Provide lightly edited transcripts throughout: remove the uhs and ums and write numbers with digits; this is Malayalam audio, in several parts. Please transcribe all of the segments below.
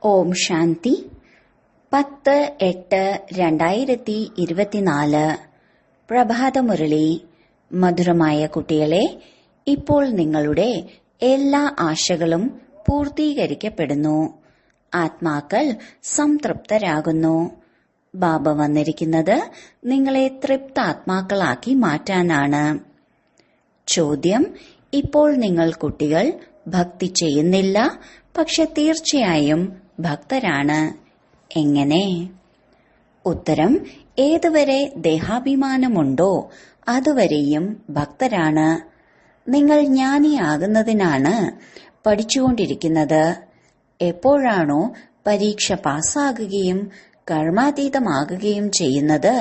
ഓം ശാന്തി 10/8/2024 പ്രഭാതമുരളി. മധുരമായ കുട്ടികളെ, ഇപ്പോൾ നിങ്ങളുടെ എല്ലാ ആശകളും പൂർത്തീകരിക്കപ്പെടുന്നു. ആത്മാക്കൾ സംതൃപ്തരാകുന്നു. ബാബ വന്നിരിക്കുന്നത് നിങ്ങളെ തൃപ്താത്മാക്കളാക്കി മാറ്റാനാണ്. ചോദ്യം: ഇപ്പോൾ നിങ്ങൾ കുട്ടികൾ ഭക്തി ചെയ്യുന്നില്ല, പക്ഷെ തീർച്ചയായും ഭക്തരാണ്. എങ്ങനെ? ഉത്തരം: ഏതുവരെ ദേഹാഭിമാനമുണ്ടോ അതുവരെയും ഭക്തരാണ്. നിങ്ങൾ ജ്ഞാനിയാകുന്നതിനാണ് പഠിച്ചുകൊണ്ടിരിക്കുന്നത്. എപ്പോഴാണോ പരീക്ഷ പാസ്സാകുകയും കർമാതീതമാകുകയും ചെയ്യുന്നത്,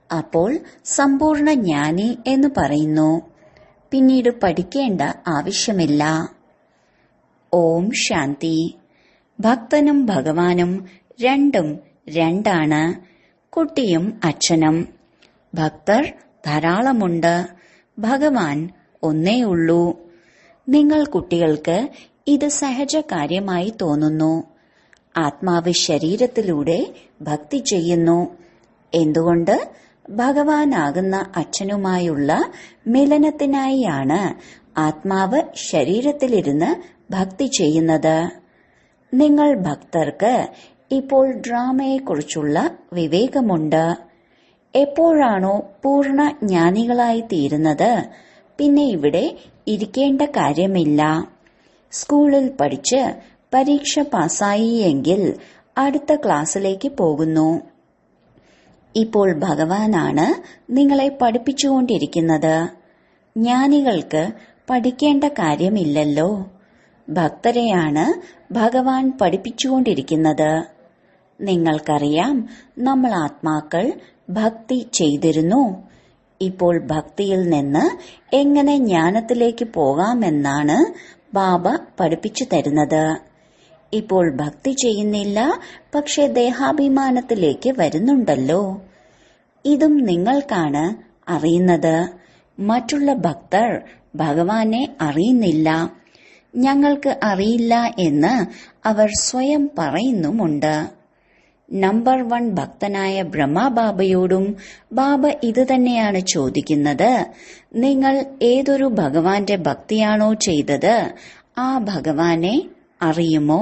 അപ്പോൾ സമ്പൂർണ്ണ ജ്ഞാനി എന്ന് പറയുന്നു. പിന്നീട് പഠിക്കേണ്ട ആവശ്യമില്ല. ഓം ശാന്തി. ഭക്തനും ഭഗവാനും രണ്ടും രണ്ടാണ്. കുട്ടിയും അച്ഛനും. ഭക്തർ ധാരാളമുണ്ട്, ഭഗവാൻ ഒന്നേയുള്ളൂ. നിങ്ങൾ കുട്ടികൾക്ക് ഇത് സഹജ കാര്യമായി തോന്നുന്നു. ആത്മാവ് ശരീരത്തിലൂടെ ഭക്തി ചെയ്യുന്നു. എന്തുകൊണ്ട്? ഭഗവാനാകുന്ന അച്ഛനുമായുള്ള മിലനത്തിനായാണ് ആത്മാവ് ശരീരത്തിലിരുന്ന് ഭക്തി ചെയ്യുന്നത്. നിങ്ങൾ ഭക്തർക്ക് ഇപ്പോൾ ഡ്രാമയെക്കുറിച്ചുള്ള വിവേകമുണ്ട്. എപ്പോഴാണോ പൂർണ്ണ ജ്ഞാനികളായി തീരുന്നത്, പിന്നെ ഇവിടെ ഇരിക്കേണ്ട കാര്യമില്ല. സ്കൂളിൽ പഠിച്ച് പരീക്ഷ പാസ്സായി എങ്കിൽ അടുത്ത ക്ലാസ്സിലേക്ക് പോകുന്നു. ഇപ്പോൾ ഭഗവാനാണ് നിങ്ങളെ പഠിപ്പിച്ചുകൊണ്ടിരിക്കുന്നത്. ജ്ഞാനികൾക്ക് പഠിക്കേണ്ട കാര്യമില്ലല്ലോ. ഭക്തരെയാണ് ഭഗവാൻ പഠിപ്പിച്ചുകൊണ്ടിരിക്കുന്നത്. നിങ്ങൾക്കറിയാം, നമ്മൾ ആത്മാക്കൾ ഭക്തി ചെയ്തിരുന്നു. ഇപ്പോൾ ഭക്തിയിൽ നിന്ന് എങ്ങനെ ജ്ഞാനത്തിലേക്ക് പോകാമെന്നാണ് ബാബ പഠിപ്പിച്ചു തരുന്നത്. ഇപ്പോൾ ഭക്തി ചെയ്യുന്നില്ല, പക്ഷെ ദേഹാഭിമാനത്തിലേക്ക് വരുന്നുണ്ടല്ലോ. ഇതും നിങ്ങൾക്കാണ് അറിയുന്നത്. മറ്റുള്ള ഭക്തർ ഭഗവാനെ അറിയുന്നില്ല. ഞങ്ങൾക്ക് അറിയില്ല എന്ന് അവർ സ്വയം പറയുന്നുമുണ്ട്. നമ്പർ 1 ഭക്തനായ ബ്രഹ്മബാബയോടും ബാബ ഇത് തന്നെയാണ് ചോദിക്കുന്നത്. നിങ്ങൾ ഏതൊരു ഭഗവാന്റെ ഭക്തിയാണോ ചെയ്തത്, ആ ഭഗവാനെ അറിയുമോ?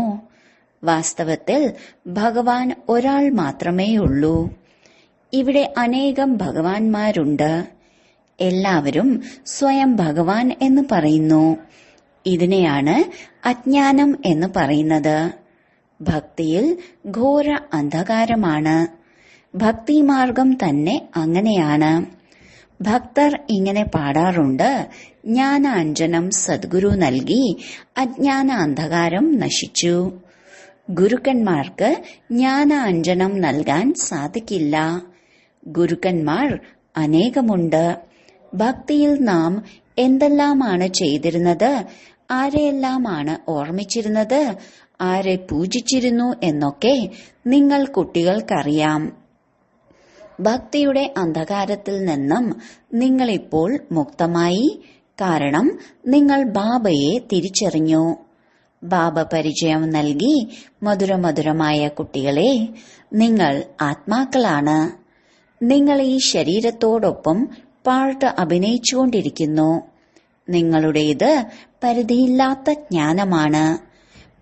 വാസ്തവത്തിൽ ഭഗവാൻ ഒരാൾ മാത്രമേയുള്ളൂ. ഇവിടെ അനേകം ഭഗവാന്മാരുണ്ട്. എല്ലാവരും സ്വയം ഭഗവാൻ എന്ന് പറയുന്നു. ഇതിനെയാണ് അജ്ഞാനം എന്ന് പറയുന്നത്. ഭക്തിയിൽ ഘോര അന്ധകാരമാണ്. ഭക്തിമാർഗം തന്നെ അങ്ങനെയാണ്. ഭക്തർ ഇങ്ങനെ പാടാറുണ്ട്: ജ്ഞാനാഞ്ജനം സദ്ഗുരു നൽകി അജ്ഞാന അന്ധകാരം നശിച്ചു. ഗുരുക്കന്മാർക്ക് ജ്ഞാനാഞ്ജനം നൽകാൻ സാധിക്കില്ല. ഗുരുക്കന്മാർ അനേകമുണ്ട്. ഭക്തിയിൽ നാം എന്തെല്ലാമാണ് ചെയ്തിരുന്നത്, ആരെയെല്ലാമാണ് ഓർമ്മിച്ചിരുന്നത്, ആരെ പൂജിച്ചിരുന്നു എന്നൊക്കെ നിങ്ങൾ കുട്ടികൾക്കറിയാം. ഭക്തിയുടെ അന്ധകാരത്തിൽ നിന്നും നിങ്ങളിപ്പോൾ മുക്തമായി. കാരണം നിങ്ങൾ ബാബയെ തിരിച്ചറിഞ്ഞു. ബാബ പരിചയം നൽകി: മധുരമധുരമായ കുട്ടികളെ, നിങ്ങൾ ആത്മാക്കളാണ്. നിങ്ങൾ ഈ ശരീരത്തോടൊപ്പം പാർട്ട് അഭിനയിച്ചുകൊണ്ടിരിക്കുന്നു. നിങ്ങളുടേത് പരിധിയില്ലാത്ത ജ്ഞാനമാണ്.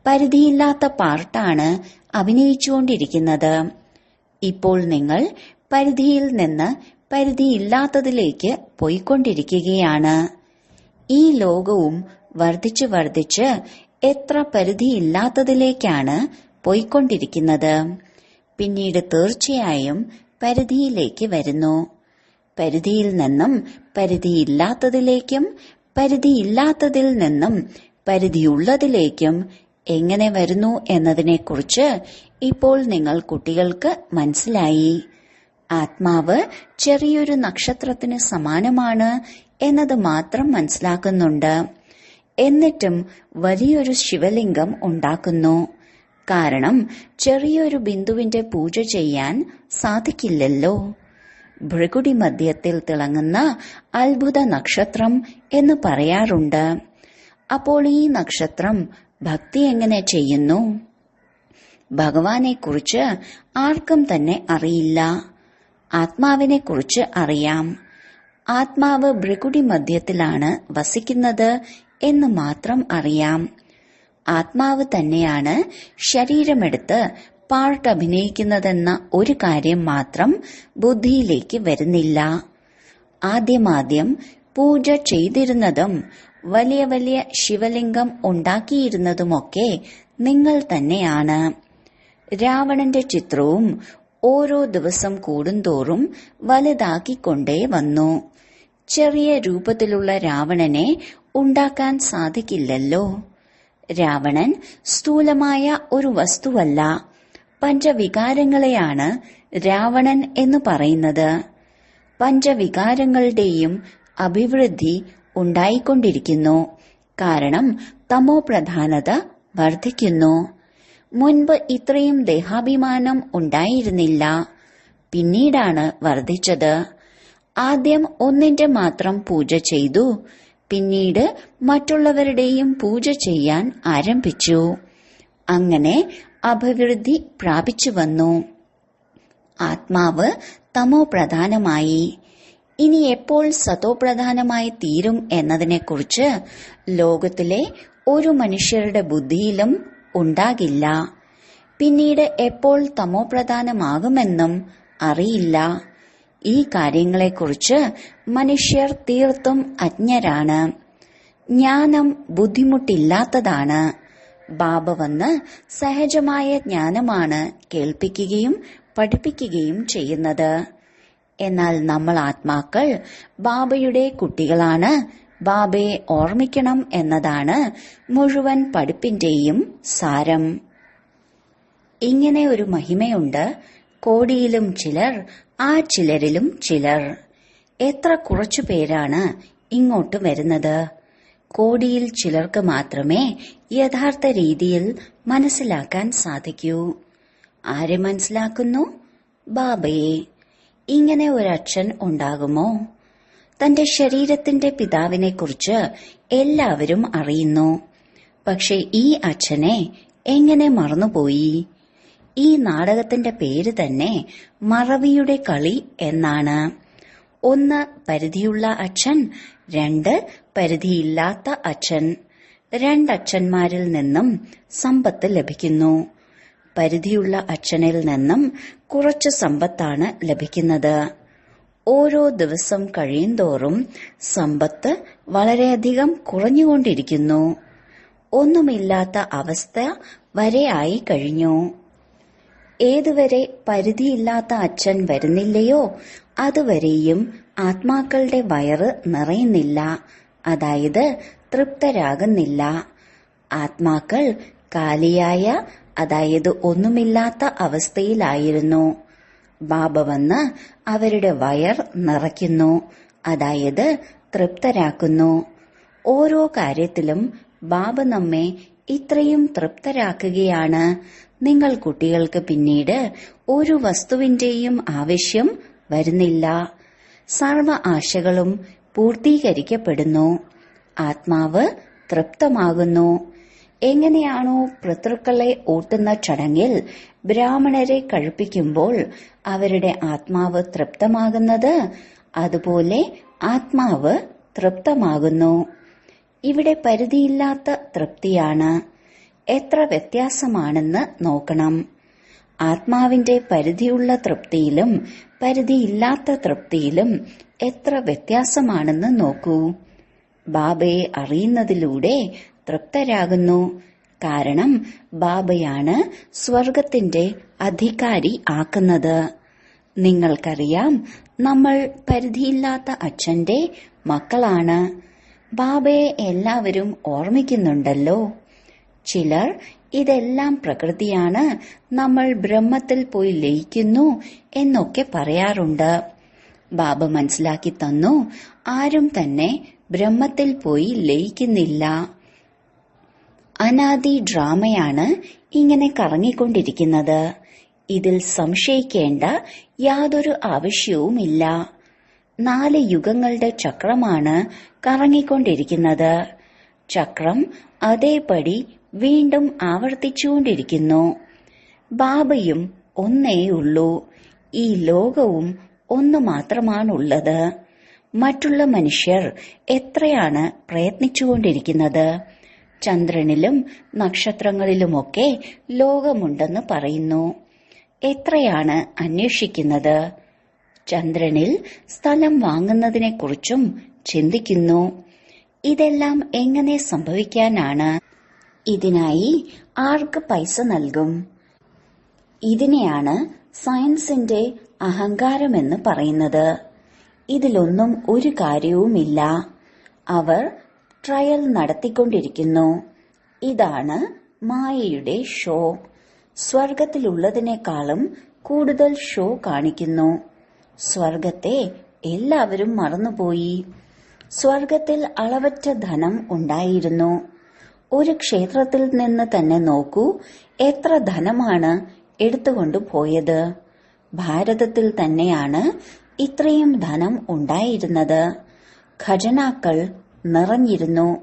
പരിധിയില്ലാത്ത പാർട്ടാണ് അഭിനയിച്ചുകൊണ്ടിരിക്കുന്നത്. ഇപ്പോൾ നിങ്ങൾ പരിധിയിൽ നിന്ന് പരിധിയില്ലാത്തതിലേക്ക് പോയിക്കൊണ്ടിരിക്കുകയാണ്. ഈ ലോകവും വർദ്ധിച്ച് വർദ്ധിച്ച് എത്ര പരിധിയില്ലാത്തതിലേക്കാണ് പോയിക്കൊണ്ടിരിക്കുന്നത്. പിന്നീട് തീർച്ചയായും പരിധിയിലേക്ക് വരുന്നു. പരിധിയിൽ നിന്നും പരിധിയില്ലാത്തതിലേക്കും പരിധിയില്ലാത്തതിൽ നിന്നും പരിധിയുള്ളതിലേക്കും എങ്ങനെ വരുന്നു എന്നതിനെക്കുറിച്ച് ഇപ്പോൾ നിങ്ങൾ കുട്ടികൾക്ക് മനസ്സിലായി. ആത്മാവ് ചെറിയൊരു നക്ഷത്രത്തിന് സമാനമാണ് എന്നത് മാത്രം മനസ്സിലാക്കുന്നുണ്ട്. എന്നിട്ടും വലിയൊരു ശിവലിംഗം ഉണ്ടാക്കുന്നു. കാരണം ചെറിയൊരു ബിന്ദുവിന്റെ പൂജ ചെയ്യാൻ സാധിക്കില്ലല്ലോ. ഭൃകുടി മധ്യത്തിൽ തിളങ്ങുന്ന അത്ഭുത നക്ഷത്രം എന്ന് പറയാറുണ്ട്. അപ്പോൾ ഈ നക്ഷത്രം ഭക്തി എങ്ങനെ ചെയ്യുന്നു? ഭഗവാനെക്കുറിച്ച് ആർക്കും തന്നെ അറിയില്ല. ആത്മാവിനെക്കുറിച്ച് അറിയാം. ആത്മാവ് ഭൃകുടി മധ്യത്തിലാണ് വസിക്കുന്നത് എന്ന് മാത്രം അറിയാം. ആത്മാവ് തന്നെയാണ് ശരീരമെടുത്ത് പാർട്ട് അഭിനയിക്കുന്നതെന്ന ഒരു കാര്യം മാത്രം ബുദ്ധിയിലേക്ക് വരുന്നില്ല. ആദ്യമാദ്യം പൂജ ചെയ്തിരുന്നതും വലിയ വലിയ ശിവലിംഗം ഉണ്ടാക്കിയിരുന്നതുമൊക്കെ നിങ്ങൾ തന്നെയാണ്. രാവണന്റെ ചിത്രവും ഓരോ ദിവസം കൂടുന്തോറും വലുതാക്കിക്കൊണ്ടേ വന്നു. ചെറിയ രൂപത്തിലുള്ള രാവണനെ ഉണ്ടാക്കാൻ സാധിക്കില്ലല്ലോ. രാവണൻ സ്ഥൂലമായ ഒരു വസ്തുവല്ല. പഞ്ചവികാരങ്ങളെയാണ് രാവണൻ എന്ന് പറയുന്നത്. പഞ്ചവികാരങ്ങളുടെയും അഭിവൃദ്ധി ഉണ്ടായിക്കൊണ്ടിരിക്കുന്നു. കാരണം തമോ പ്രധാനത വർദ്ധിക്കുന്നു. മുൻപ് ഇത്രയും ദേഹാഭിമാനം ഉണ്ടായിരുന്നില്ല. പിന്നീടാണ് വർദ്ധിച്ചത്. ആദ്യം ഒന്നിന്റെ മാത്രം പൂജ ചെയ്തു. പിന്നീട് മറ്റുള്ളവരുടെയും പൂജ ചെയ്യാൻ ആരംഭിച്ചു. അങ്ങനെ അഭിവൃദ്ധി പ്രാപിച്ചു വന്നു. ആത്മാവ് തമോ പ്രധാനമായി. ഇനി എപ്പോൾ സതോ പ്രധാനമായി തീരും എന്നതിനെക്കുറിച്ച് ലോകത്തിലെ ഒരു മനുഷ്യരുടെ ബുദ്ധിയിലും ഉണ്ടാകില്ല. പിന്നീട് എപ്പോൾ തമോ പ്രധാനമാകുമെന്നും അറിയില്ല. ഈ കാര്യങ്ങളെക്കുറിച്ച് മനുഷ്യർ തീർത്തും അജ്ഞരാണ്. ജ്ഞാനം ബുദ്ധിമുട്ടില്ലാത്തതാണ്. ബാബ വന്ന് സഹജമായ ജ്ഞാനമാണ് കേൾപ്പിക്കുകയും പഠിപ്പിക്കുകയും ചെയ്യുന്നത്. എന്നാൽ നമ്മൾ ആത്മാക്കൾ ബാബയുടെ കുട്ടികളാണ്. ബാബയെ ഓർമ്മിക്കണം എന്നതാണ് മുഴുവൻ പഠിപ്പിന്റെയും സാരം. ഇങ്ങനെ ഒരു മഹിമയുണ്ട്. കോടിയിലും ചിലർ, ആ ചിലരിലും ചിലർ. എത്ര കുറച്ചു പേരാണ് ഇങ്ങോട്ട് വരുന്നത്. കോടിയിൽ ചിലർക്ക് മാത്രമേ യഥാർത്ഥ രീതിയിൽ മനസ്സിലാക്കാൻ സാധിക്കൂ. ആരെ മനസ്സിലാക്കുന്നു? ബാബയെ. ഇങ്ങനെ ഒരച്ഛൻ ഉണ്ടാകുമോ? തന്റെ ശരീരത്തിന്റെ പിതാവിനെക്കുറിച്ച് എല്ലാവരും അറിയുന്നു. പക്ഷെ ഈ അച്ഛനെ എങ്ങനെ മറന്നുപോയി? ഈ നാടകത്തിന്റെ പേര് തന്നെ മറവിയുടെ കളി എന്നാണ്. ഒന്ന് പരിധിയുള്ള അച്ഛൻ, രണ്ട് പരിധിയില്ലാത്ത അച്ഛൻ. രണ്ടച്ഛന്മാരിൽ നിന്നും സമ്പത്ത് ലഭിക്കുന്നു. പരിധിയുള്ള അച്ഛനിൽ നിന്നും കുറച്ച് സമ്പത്താണ് ലഭിക്കുന്നത്. ഓരോ ദിവസം കഴിയുന്തോറും സമ്പത്ത് വളരെയധികം കുറഞ്ഞുകൊണ്ടിരിക്കുന്നു. ഒന്നുമില്ലാത്ത അവസ്ഥ വരെ ആയി കഴിഞ്ഞു. ഏതുവരെ പരിധിയില്ലാത്ത അച്ഛൻ വരുന്നില്ലയോ അതുവരെയും ആത്മാക്കളുടെ വയറ് നിറയുന്നില്ല. അതായത് തൃപ്തരാകുന്നില്ല. ആത്മാക്കൾ കാലിയായ, അതായത് ഒന്നുമില്ലാത്ത അവസ്ഥയിലായിരുന്നു. ബാബ വന്ന് അവരുടെ വയർ നിറയ്ക്കുന്നു, അതായത് തൃപ്തരാക്കുന്നു. ഓരോ കാര്യത്തിലും ബാബ നമ്മെ ഇത്രയും തൃപ്തരാക്കുകയാണ്. നിങ്ങൾ കുട്ടികൾക്ക് പിന്നീട് ഒരു വസ്തുവിന്റെയും ആവശ്യം വരുന്നില്ല. സർവ ആശകളും പൂർത്തീകരിക്കപ്പെടുന്നു. ആത്മാവ് തൃപ്തമാകുന്നു. എങ്ങനെയാണോ പിതൃക്കളെ ഊട്ടുന്ന ചടങ്ങിൽ ബ്രാഹ്മണരെ കഴിപ്പിക്കുമ്പോൾ അവരുടെ ആത്മാവ് തൃപ്തമാകുന്നത്, അതുപോലെ ആത്മാവ് തൃപ്തമാകുന്നു. ഇവിടെ പരിധിയില്ലാത്ത തൃപ്തിയാണ്. എത്ര വ്യത്യാസമാണെന്ന് നോക്കണം. ആത്മാവിന്റെ പരിധിയുള്ള തൃപ്തിയിലും പരിധിയില്ലാത്ത തൃപ്തിയിലും എത്ര വ്യത്യാസമാണെന്ന് നോക്കൂ. ബാബയെ അറിയുന്നതിലൂടെ തൃപ്തരാകുന്നു. കാരണം ബാബയാണ് സ്വർഗത്തിന്റെ അധികാരി ആക്കുന്നത്. നിങ്ങൾക്കറിയാം, നമ്മൾ പരിധിയില്ലാത്ത അച്ഛന്റെ മക്കളാണ്. ബാബയെ എല്ലാവരും ഓർമ്മിക്കുന്നുണ്ടല്ലോ. ചിലർ ഇതെല്ലാം പ്രകൃതിയാണ്, നമ്മൾ ബ്രഹ്മത്തിൽ പോയി ലയിക്കുന്നു എന്നൊക്കെ പറയാറുണ്ട്. ബാബ മനസ്സിലാക്കി തന്നു, ആരും തന്നെ ബ്രഹ്മത്തിൽ പോയി ലയിക്കുന്നില്ല. അനാദി ഡ്രാമയാണ് ഇങ്ങനെ കറങ്ങിക്കൊണ്ടിരിക്കുന്നത്. ഇതിൽ സംശയിക്കേണ്ട യാതൊരു ആവശ്യവുമില്ല. 4 യുഗങ്ങളുടെ ചക്രമാണ് കറങ്ങിക്കൊണ്ടിരിക്കുന്നത്. ചക്രം അതേപടി വീണ്ടും ആവർത്തിച്ചുകൊണ്ടിരിക്കുന്നു. ബാബയും ഒന്നേയുള്ളൂ. ഈ ലോകവും ഒന്നു മാത്രമാണുള്ളത്. മറ്റുള്ള മനുഷ്യർ എത്രയാണ് പ്രയത്നിച്ചുകൊണ്ടിരിക്കുന്നത്. ചന്ദ്രനിലും നക്ഷത്രങ്ങളിലുമൊക്കെ ലോകമുണ്ടെന്ന് പറയുന്നു. എത്രയാണ് അന്വേഷിക്കുന്നത്. ചന്ദ്രനിൽ സ്ഥലം വാങ്ങുന്നതിനെക്കുറിച്ചും ചിന്തിക്കുന്നു. ഇതെല്ലാം എങ്ങനെ സംഭവിക്കാനാണ്? ഇതിനായി ആർക്ക് പൈസ നൽകും? ഇതിനെയാണ് സയൻസിന്റെ അഹങ്കാരമെന്ന് പറയുന്നത്. ഇതിലൊന്നും ഒരു കാര്യവുമില്ല. അവർ ട്രയൽ നടത്തിക്കൊണ്ടിരിക്കുന്നു. ഇതാണ് മായയുടെ ഷോ. സ്വർഗത്തിലുള്ളതിനേക്കാളും കൂടുതൽ ഷോ കാണിക്കുന്നു. സ്വർഗത്തെ എല്ലാവരും മറന്നുപോയി. സ്വർഗത്തിൽ അളവറ്റ ധനം ഉണ്ടായിരുന്നു. ഒരു ക്ഷേത്രത്തിൽ നിന്ന് തന്നെ നോക്കൂ, എത്ര ധനമാണ് എടുത്തുകൊണ്ടു പോയത്. ഭാരതത്തിൽ തന്നെയാണ് ഇത്രയും ധനം ഉണ്ടായിരുന്നത്. ഖജനാക്കൾ നിറഞ്ഞിരുന്നു.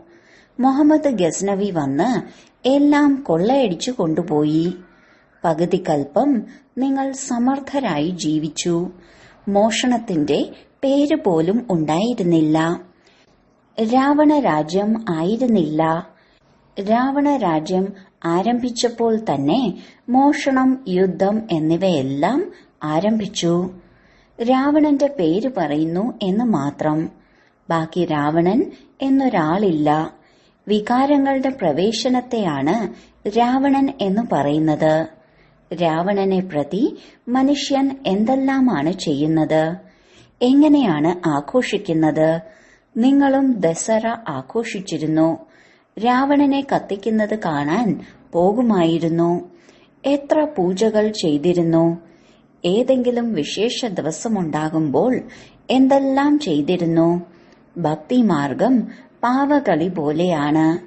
മുഹമ്മദ് ഗസ്നവി വന്ന് എല്ലാം കൊള്ളയടിച്ചു കൊണ്ടുപോയി. പകുതി കൽപ്പം നിങ്ങൾ സമർത്ഥരായി ജീവിച്ചു. മോഷണത്തിന്റെ പേര് പോലും ഉണ്ടായിരുന്നില്ല. രാവണ രാജ്യം ആയിരുന്നില്ല. രാവണ രാജ്യം ആരംഭിച്ചപ്പോൾ തന്നെ മോഷണം, യുദ്ധം എന്നിവയെല്ലാം ആരംഭിച്ചു. രാവണന്റെ പേര് പറയുന്നു എന്ന് മാത്രം. ബാക്കി രാവണൻ എന്നൊരാളില്ല. വികാരങ്ങളുടെ പ്രവേശനത്തെയാണ് രാവണൻ എന്ന് പറയുന്നത്. രാവണനെ പ്രതി മനുഷ്യൻ എന്തെല്ലാമാണ് ചെയ്യുന്നത്, എങ്ങനെയാണ് ആഘോഷിക്കുന്നത്. നിങ്ങളും ദസറ ആഘോഷിച്ചിരുന്നു. രാവണനെ കത്തിക്കുന്നത് കാണാൻ പോകുമായിരുന്നു. എത്ര പൂജകൾ ചെയ്തിരുന്നു. ഏതെങ്കിലും വിശേഷ ദിവസമുണ്ടാകുമ്പോൾ എന്തെല്ലാം ചെയ്തിരുന്നു. ഭക്തിമാർഗം പാവകളി പോലെയാണ്.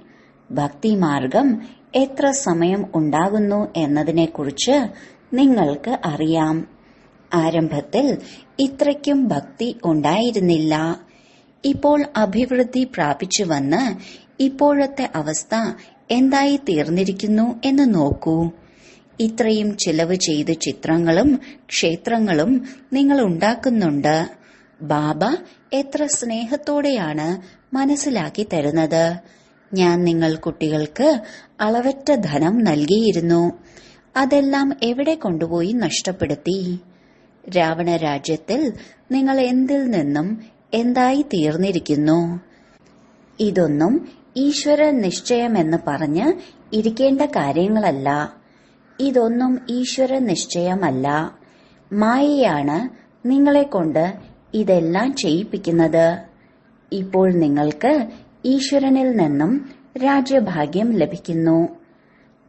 ഭക്തിമാർഗം എത്ര സമയം ഉണ്ടാകുന്നു എന്നതിനെക്കുറിച്ച് നിങ്ങൾക്ക് അറിയാം. ആരംഭത്തിൽ ഇത്രയ്ക്കും ഭക്തി ഉണ്ടായിരുന്നില്ല. ഇപ്പോൾ അഭിവൃദ്ധി പ്രാപിച്ചു വന്ന് ഇപ്പോഴത്തെ അവസ്ഥ എന്തായി തീർന്നിരിക്കുന്നു എന്ന് നോക്കൂ. ഇത്രയും ചിലവ് ചെയ്ത് ചിത്രങ്ങളും ക്ഷേത്രങ്ങളും നിങ്ങൾ ഉണ്ടാക്കുന്നുണ്ട്. ബാബ എത്ര സ്നേഹത്തോടെയാണ് മനസ്സിലാക്കി തരുന്നത്. ഞാൻ നിങ്ങൾ കുട്ടികൾക്ക് അളവറ്റ ധനം നൽകിയിരുന്നു. അതെല്ലാം എവിടെ കൊണ്ടുപോയി നഷ്ടപ്പെടുത്തി? രാവണ രാജ്യത്തിൽ നിങ്ങൾ എന്തിൽ നിന്നും എന്തായി തീർന്നിരിക്കുന്നു? ഇതൊന്നും ഈശ്വര നിശ്ചയമെന്ന് പറഞ്ഞ് ഇരിക്കേണ്ട കാര്യങ്ങളല്ല. ഇതൊന്നും ഈശ്വര നിശ്ചയമല്ല. മായയാണ് നിങ്ങളെ കൊണ്ട് ഇതെല്ലാം ചെയ്യിപ്പിക്കുന്നത്. ഇപ്പോൾ നിങ്ങൾക്ക് ഈശ്വരനിൽ നിന്നും രാജ്യഭാഗ്യം ലഭിക്കുന്നു.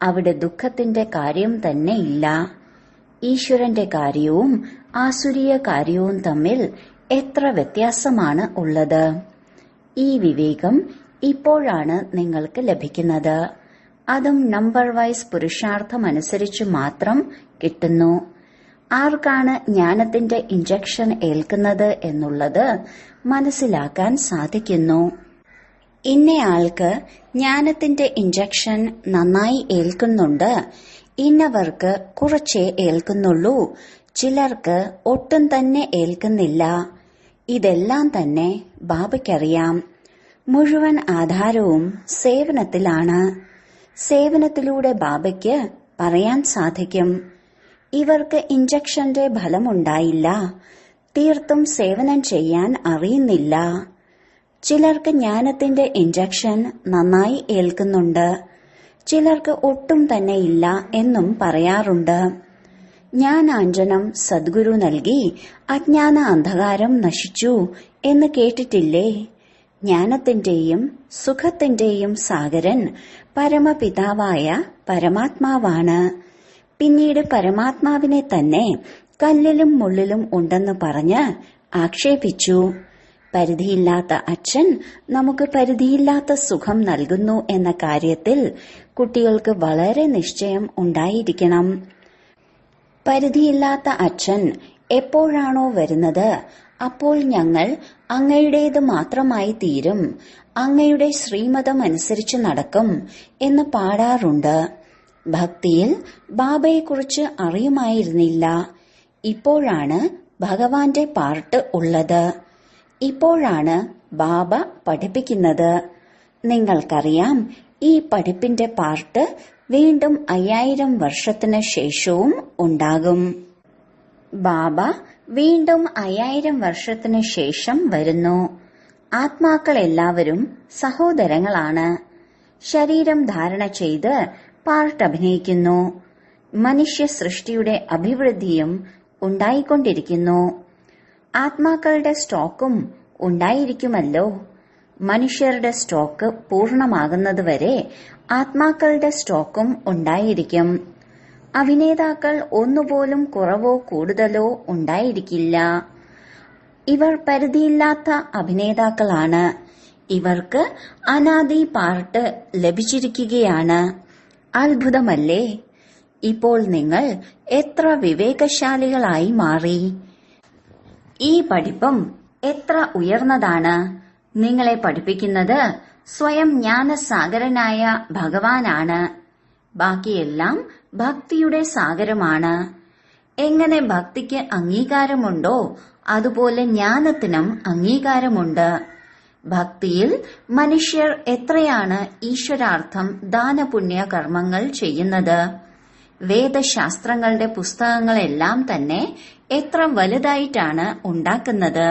അവിടെ ദുഃഖത്തിന്റെ കാര്യം തന്നെ ഇല്ല. ഈശ്വരന്റെ കാര്യവും ആസുരീയ കാര്യവും തമ്മിൽ എത്ര വ്യത്യാസമാണ് ഉള്ളത്. ഈ വിവേകം ഇപ്പോഴാണ് നിങ്ങൾക്ക് ലഭിക്കുന്നത്. അതും നമ്പർ വൈസ് പുരുഷാർത്ഥമനുസരിച്ച് മാത്രം കിട്ടുന്നു. ആർക്കാണ് ജ്ഞാനത്തിന്റെ ഇഞ്ചക്ഷൻ ഏൽക്കുന്നത് എന്നുള്ളത് മനസ്സിലാക്കാൻ സാധിക്കുന്നു. ഇന്നയാൾക്ക് ജ്ഞാനത്തിന്റെ ഇഞ്ചക്ഷൻ നന്നായി ഏൽക്കുന്നുണ്ട്, ഇന്നവർക്ക് കുറച്ചേ ഏൽക്കുന്നുള്ളൂ, ചിലർക്ക് ഒട്ടും തന്നെ ഏൽക്കുന്നില്ല. ഇതെല്ലാം തന്നെ ബാബയ്ക്കറിയാം. മുഴുവൻ ആധാരവും സേവനത്തിലാണ്. സേവനത്തിലൂടെ ബാബയ്ക്ക് പറയാൻ സാധിക്കും, ഇവർക്ക് ഇഞ്ചക്ഷന്റെ ഫലമുണ്ടായില്ല, തീർത്തും സേവനം ചെയ്യാൻ അറിയുന്നില്ല. ചിലർക്ക് ജ്ഞാനത്തിന്റെ ഇഞ്ചക്ഷൻ നന്നായി ഏൽക്കുന്നുണ്ട്, ചിലർക്ക് ഒട്ടും തന്നെ ഇല്ല എന്നും പറയാറുണ്ട്. ജ്ഞാനാഞ്ജനം സദ്ഗുരു നൽകി അജ്ഞാന അന്ധകാരം നശിച്ചു എന്ന് കേട്ടിട്ടില്ലേ? ജ്ഞാനത്തിന്റെയും സുഖത്തിന്റെയും സാഗരൻ പരമപിതാവായ പരമാത്മാവാണ്. പിന്നീട് പരമാത്മാവിനെ തന്നെ കല്ലിലും മുള്ളിലും ഉണ്ടെന്ന് പറഞ്ഞ് ആക്ഷേപിച്ചു. പരിധിയില്ലാത്ത അച്ഛൻ നമുക്ക് പരിധിയില്ലാത്ത സുഖം നൽകുന്നു എന്ന കാര്യത്തിൽ കുട്ടികൾക്ക് വളരെ നിശ്ചയം ഉണ്ടായിരിക്കണം. പരിധിയില്ലാത്ത അച്ഛൻ എപ്പോഴാണോ വരുന്നത് അപ്പോൾ ഞങ്ങൾ അങ്ങയുടേത് മാത്രമായി തീരും, അങ്ങയുടെ ശ്രീമതം അനുസരിച്ച് നടക്കും എന്ന് പാടാറുണ്ട്. ഭക്തിയിൽ ബാബയെക്കുറിച്ച് അറിയുമായിരുന്നില്ല. ഇപ്പോഴാണ് ഭഗവാന്റെ പാർട്ട് ഉള്ളത്. ഇപ്പോഴാണ് ബാബ പഠിപ്പിക്കുന്നത്. നിങ്ങൾക്കറിയാം, ഈ പഠിപ്പിന്റെ പാർട്ട് വീണ്ടും 5000 വർഷത്തിന് ശേഷവും ഉണ്ടാകും. ബാബ വീണ്ടും 5000 വർഷത്തിന് ശേഷം വരുന്നു. ആത്മാക്കൾ എല്ലാവരും സഹോദരങ്ങളാണ്. ശരീരം ധാരണ ചെയ്ത് പാർട്ട് അഭിനയിക്കുന്നു. മനുഷ്യ സൃഷ്ടിയുടെ അഭിവൃദ്ധിയും ഉണ്ടായിക്കൊണ്ടിരിക്കുന്നു. ആത്മാക്കളുടെ സ്റ്റോക്കും ഉണ്ടായിരിക്കുമല്ലോ. മനുഷ്യരുടെ സ്റ്റോക്ക് പൂർണ്ണമാകുന്നതുവരെ ആത്മാക്കളുടെ സ്റ്റോക്കും ഉണ്ടായിരിക്കും. അഭിനേതാക്കൾ ഒന്നുപോലും കുറവോ കൂടുതലോ ഉണ്ടായിരിക്കില്ല. ഇവർ പരിധിയില്ലാത്ത അഭിനേതാക്കളാണ്. ഇവർക്ക് അനാദി പാർട്ട് ലഭിച്ചിരിക്കുകയാണ്. അത്ഭുതമല്ലേ? ഇപ്പോൾ നിങ്ങൾ എത്ര വിവേകശാലികളായി മാറി. ഈ പഠിപ്പും എത്ര ഉയർന്നതാണ്. നിങ്ങളെ പഠിപ്പിക്കുന്നത് സ്വയം ജ്ഞാനസാഗരനായ ഭഗവാനാണ്. ബാക്കിയെല്ലാം ഭക്തിയുടെ സാഗരമാണ്. എങ്ങനെ ഭക്തിക്ക് അംഗീകാരമുണ്ടോ അതുപോലെ ജ്ഞാനത്തിനും അംഗീകാരമുണ്ട്. ഭക്തിയിൽ മനുഷ്യർ എത്രയാണ് ഈശ്വരാർത്ഥം ദാനപുണ്യ കർമ്മങ്ങൾ ചെയ്യുന്നത്. വേദശാസ്ത്രങ്ങളുടെ പുസ്തകങ്ങളെല്ലാം തന്നെ എത്ര വലുതായിട്ടാണ് ഉണ്ടാക്കുന്നത്.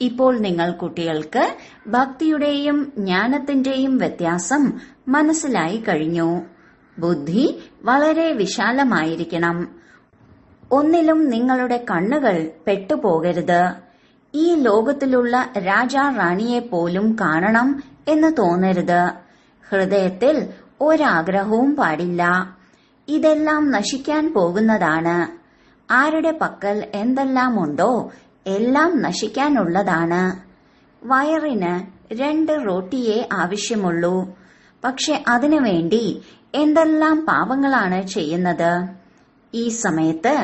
ഇപ്പോൾ നിങ്ങൾ കുട്ടികൾക്ക് ഭക്തിയുടെയും ജ്ഞാനത്തിന്റെയും വ്യത്യാസം മനസ്സിലായി കഴിഞ്ഞു. ബുദ്ധി വളരെ വിശാലമായിരിക്കണം. ഒന്നിലും നിങ്ങളുടെ കണ്ണുകൾ പെട്ടുപോകരുത്. ഈ ലോകത്തിലുള്ള രാജാ റാണിയെ പോലും കാണണം എന്ന് തോന്നരുത്. ഹൃദയത്തിൽ ഒരാഗ്രഹവും പാടില്ല. ഇതെല്ലാം നശിക്കാൻ പോകുന്നതാണ്. ആരുടെ പക്കൽ എന്തെല്ലാമുണ്ടോ എല്ലാം നശിക്കാനുള്ളതാണ്. വയറിന് 2 റോട്ടിയേ ആവശ്യമുള്ളൂ. പക്ഷെ അതിനുവേണ്ടി എന്തെല്ലാം പാപങ്ങളാണ് ചെയ്യുന്നത്. ഈ സമയത്ത്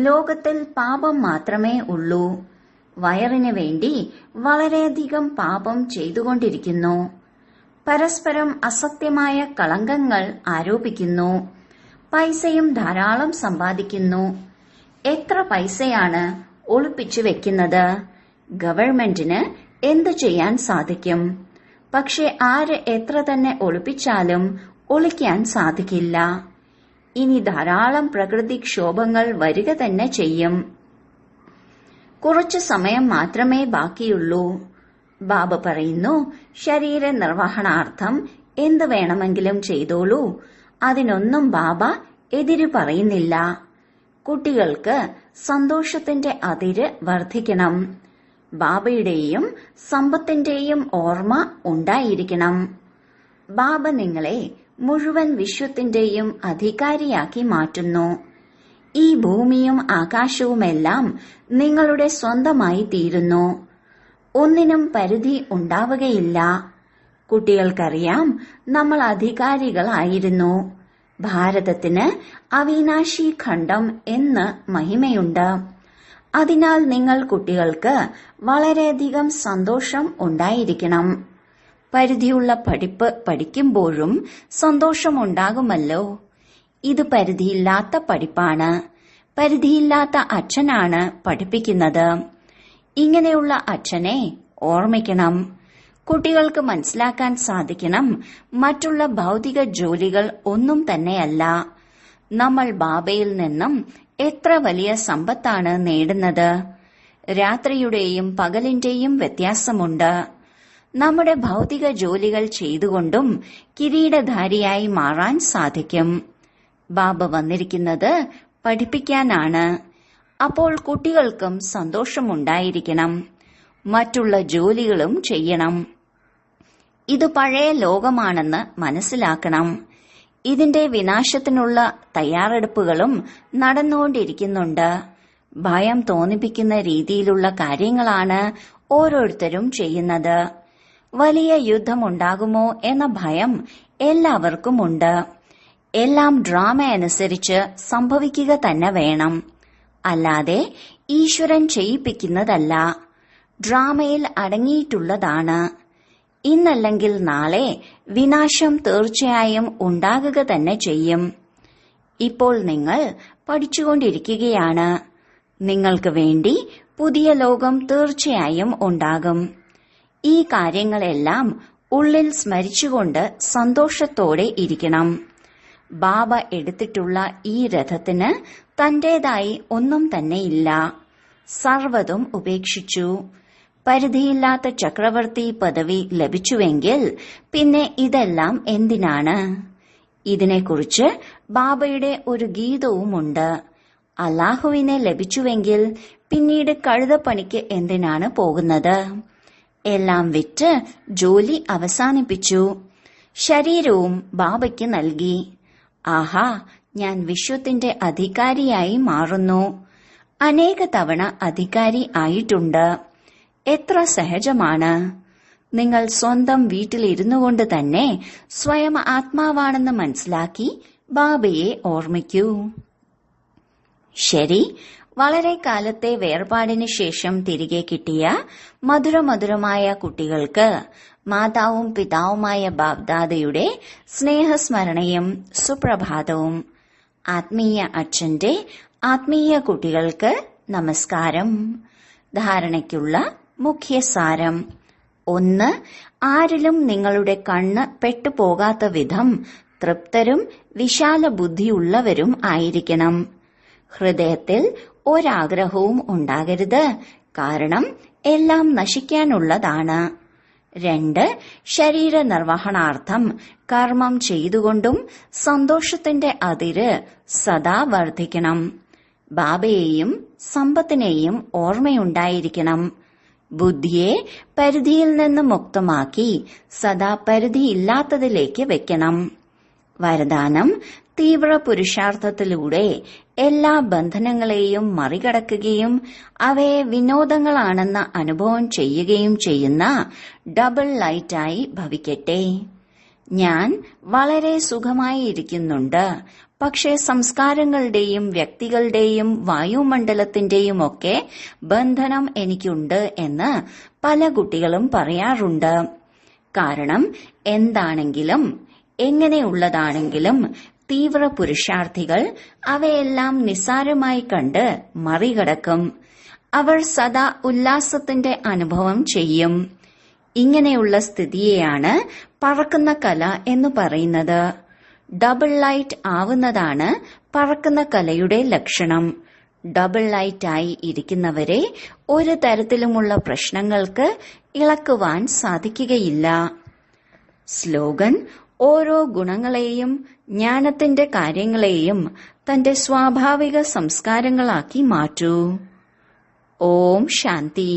ലോകത്തിൽ പാപം മാത്രമേ ഉള്ളൂ. വയറിന് വേണ്ടി വളരെയധികം പാപം ചെയ്തുകൊണ്ടിരിക്കുന്നു. പരസ്പരം അസത്യമായ കളങ്കങ്ങൾ ആരോപിക്കുന്നു. പൈസയും ധാരാളം സമ്പാദിക്കുന്നു. എത്ര പൈസയാണ് ഒളിപ്പിച്ചു വെക്കുന്നത്. ഗവൺമെന്റിന് എന്തു ചെയ്യാൻ സാധിക്കും. പക്ഷെ ആര് എത്ര തന്നെ ഒളിപ്പിച്ചാലും ഒളിക്കാൻ സാധിക്കില്ല. ഇനി ധാരാളം പ്രകൃതിക്ഷോഭങ്ങൾ വരിക തന്നെ ചെയ്യും. കുറച്ചു സമയം മാത്രമേ ബാക്കിയുള്ളൂ. ബാബ പറയുന്നു, ശരീര നിർവഹണാർത്ഥം എന്ത് വേണമെങ്കിലും ചെയ്തോളൂ. അതിനൊന്നും ബാബ എതിരു പറയുന്നില്ല. കുട്ടികൾക്ക് സന്തോഷത്തിന്റെ അതിര് വർദ്ധിക്കണം. ബാബയുടെയും സമ്പത്തിന്റെയും ഓർമ്മ ഉണ്ടായിരിക്കണം. ബാബ നിങ്ങളെ മുഴുവൻ വിശ്വത്തിന്റെയും അധികാരിയാക്കി മാറ്റുന്നു. ഈ ഭൂമിയും ആകാശവുമെല്ലാം നിങ്ങളുടെ സ്വന്തമായി തീരുന്നു. ഒന്നിനും പരിധി ഉണ്ടാവുകയില്ല. കുട്ടികൾക്കറിയാം, നമ്മൾ അധികാരികളായിരുന്നു. ഭാരതത്തിന് അവിനാശി ഖണ്ഡം എന്ന് മഹിമയുണ്ട്. അതിനാൽ നിങ്ങൾ കുട്ടികൾക്ക് വളരെയധികം സന്തോഷം ഉണ്ടായിരിക്കണം. പരിധിയുള്ള പഠിപ്പ് പഠിക്കുമ്പോഴും സന്തോഷമുണ്ടാകുമല്ലോ. ഇത് പരിധിയില്ലാത്ത പഠിപ്പാണ്. പരിധിയില്ലാത്ത അച്ഛനാണ് പഠിപ്പിക്കുന്നത്. ഇങ്ങനെയുള്ള അച്ഛനെ ഓർമ്മിക്കണം. കുട്ടികൾക്ക് മനസ്സിലാക്കാൻ സാധിക്കണം, മറ്റുള്ള ഭൗതിക ജോലികൾ ഒന്നും തന്നെയല്ല. നമ്മൾ ബാബയിൽ നിന്നും എത്ര വലിയ സമ്പത്താണ് നേടുന്നത്. രാത്രിയുടെയും പകലിന്റെയും വ്യത്യാസമുണ്ട്. നമ്മുടെ ഭൗതിക ജോലികൾ ചെയ്തുകൊണ്ടും കിരീടധാരിയായി മാറാൻ സാധിക്കും. ബാബ വന്നിരിക്കുന്നത് പഠിപ്പിക്കാനാണ്. അപ്പോൾ കുട്ടികൾക്കും സന്തോഷമുണ്ടായിരിക്കണം. മറ്റുള്ള ജോലികളും ചെയ്യണം. ഇത് പഴയ ലോകമാണെന്ന് മനസ്സിലാക്കണം. ഇതിന്റെ വിനാശത്തിനുള്ള തയ്യാറെടുപ്പുകളും നടന്നുകൊണ്ടിരിക്കുന്നുണ്ട്. ഭയം തോന്നിപ്പിക്കുന്ന രീതിയിലുള്ള കാര്യങ്ങളാണ് ഓരോരുത്തരും ചെയ്യുന്നത്. വലിയ യുദ്ധമുണ്ടാകുമോ എന്ന ഭയം എല്ലാവർക്കും ഉണ്ട്. എല്ലാം ഡ്രാമ അനുസരിച്ച് സംഭവിക്കുക തന്നെ വേണം. അല്ലാതെ ഈശ്വരൻ ചെയ്യിപ്പിക്കുന്നതല്ല. ഡ്രാമയിൽ അടങ്ങിയിട്ടുള്ളതാണ്. ഇന്നല്ലെങ്കിൽ നാളെ വിനാശം തീർച്ചയായും ഉണ്ടാകുക തന്നെ ചെയ്യും. ഇപ്പോൾ നിങ്ങൾ പഠിച്ചുകൊണ്ടിരിക്കുകയാണ്. നിങ്ങൾക്ക് വേണ്ടി പുതിയ ലോകം തീർച്ചയായും ഉണ്ടാകും. ഈ കാര്യങ്ങളെല്ലാം ഉള്ളിൽ സ്മരിച്ചുകൊണ്ട് സന്തോഷത്തോടെ ഇരിക്കണം. ബാബ എടുത്തിട്ടുള്ള ഈ രഥത്തിന് തന്റേതായി ഒന്നും തന്നെയില്ല. സർവ്വതും ഉപേക്ഷിച്ചു. പരിധിയില്ലാത്ത ചക്രവർത്തി പദവി ലഭിച്ചുവെങ്കിൽ പിന്നെ ഇതെല്ലാം എന്തിനാണ്? ഇതിനെക്കുറിച്ച് ബാബയുടെ ഒരു ഗീതവുമുണ്ട്. അല്ലാഹുവിനെ ലഭിച്ചുവെങ്കിൽ പിന്നീട് കഴുതപ്പണിക്ക് എന്തിനാണ് പോകുന്നത്? എല്ലാം വിറ്റ് ജോലി അവസാനിപ്പിച്ചു. ശരീരവും ബാബയ്ക്ക് നൽകി. ആഹാ, ഞാൻ വിശ്വത്തിന്റെ അധികാരിയായി മാറുന്നു. അനേക തവണ അധികാരി ആയിട്ടുണ്ട്. എത്ര സഹജമാണ്. നിങ്ങൾ സ്വന്തം വീട്ടിലിരുന്നു കൊണ്ട് തന്നെ സ്വയം ആത്മാവാണെന്ന് മനസ്സിലാക്കി ബാബയെ ഓർമ്മിക്കൂ. ശരി, വളരെ കാലത്തെ വേർപാടിന് ശേഷം തിരികെ കിട്ടിയ മധുരമധുരമായ കുട്ടികൾക്ക് മാതാവും പിതാവുമായ ബാബ്ദാദയുടെ സ്നേഹസ്മരണയും സുപ്രഭാതവും. ആത്മീയ അച്ഛന്റെ ആത്മീയ കുട്ടികൾക്ക് നമസ്കാരം. ധാരണയ്ക്കുള്ള മുഖ്യസാരം: 1. ആരിലും നിങ്ങളുടെ കണ്ണ് പെട്ടുപോകാത്ത വിധം തൃപ്തരും വിശാല ബുദ്ധിയുള്ളവരും ആയിരിക്കണം. ഹൃദയത്തിൽ ഒരാഗ്രഹവും ഉണ്ടാകരുത്, കാരണം എല്ലാം നശിക്കാനുള്ളതാണ്. 2. ശരീര നിർവഹണാർത്ഥം കർമ്മം ചെയ്തുകൊണ്ടും സന്തോഷത്തിന്റെ അതിര് സദാ വർദ്ധിക്കണം. ബാബയെയും സമ്പത്തിനെയും ഓർമ്മയുണ്ടായിരിക്കണം. ബുദ്ധിയെ പരിധിയിൽ നിന്ന് മുക്തമാക്കി സദാ പരിധിയില്ലാത്തതിലേക്ക് വെക്കണം. വരദാനം: തീവ്ര പുരുഷാർത്ഥത്തിലൂടെ എല്ലാ ബന്ധനങ്ങളെയും മറികടക്കുകയും അവയെ വിനോദങ്ങളാണെന്ന അനുഭവം ചെയ്യുകയും ചെയ്യുന്ന ഡബിൾ ലൈറ്റായി ഭവിക്കട്ടെ. ഞാൻ വളരെ സുഖമായി ഇരിക്കുന്നുണ്ട്, പക്ഷേ സംസ്കാരങ്ങളുടെയും വ്യക്തികളുടെയും വായുമണ്ഡലത്തിന്റെയുമൊക്കെ ബന്ധനം എനിക്കുണ്ട് എന്ന് പല കുട്ടികളും പറയാറുണ്ട്. കാരണം എന്താണെങ്കിലും എങ്ങനെയുള്ളതാണെങ്കിലും തീവ്ര പുരുഷാർത്ഥികൾ അവയെല്ലാം നിസ്സാരമായി കണ്ട് മറികടക്കും. അവർ സദാ ഉല്ലാസത്തിന്റെ അനുഭവം ചെയ്യും. ഇങ്ങനെയുള്ള സ്ഥിതിയെയാണ് പറക്കുന്ന കല എന്ന് പറയുന്നത്. ഡബിൾ ലൈറ്റ് ആവുന്നതാണ് പറക്കുന്ന കലയുടെ ലക്ഷണം. ഡബിൾ ലൈറ്റായി ഇരിക്കുന്നവരെ ഒരു തരത്തിലുമുള്ള പ്രശ്നങ്ങൾക്ക് ഇളക്കുവാൻ സാധിക്കുകയില്ല. സ്ലോഗൻ: ഓരോ ഗുണങ്ങളെയും ജ്ഞാനത്തിന്റെ കാര്യങ്ങളെയും തന്റെ സ്വാഭാവിക സംസ്കാരങ്ങളാക്കി മാറ്റൂ. ഓം ശാന്തി.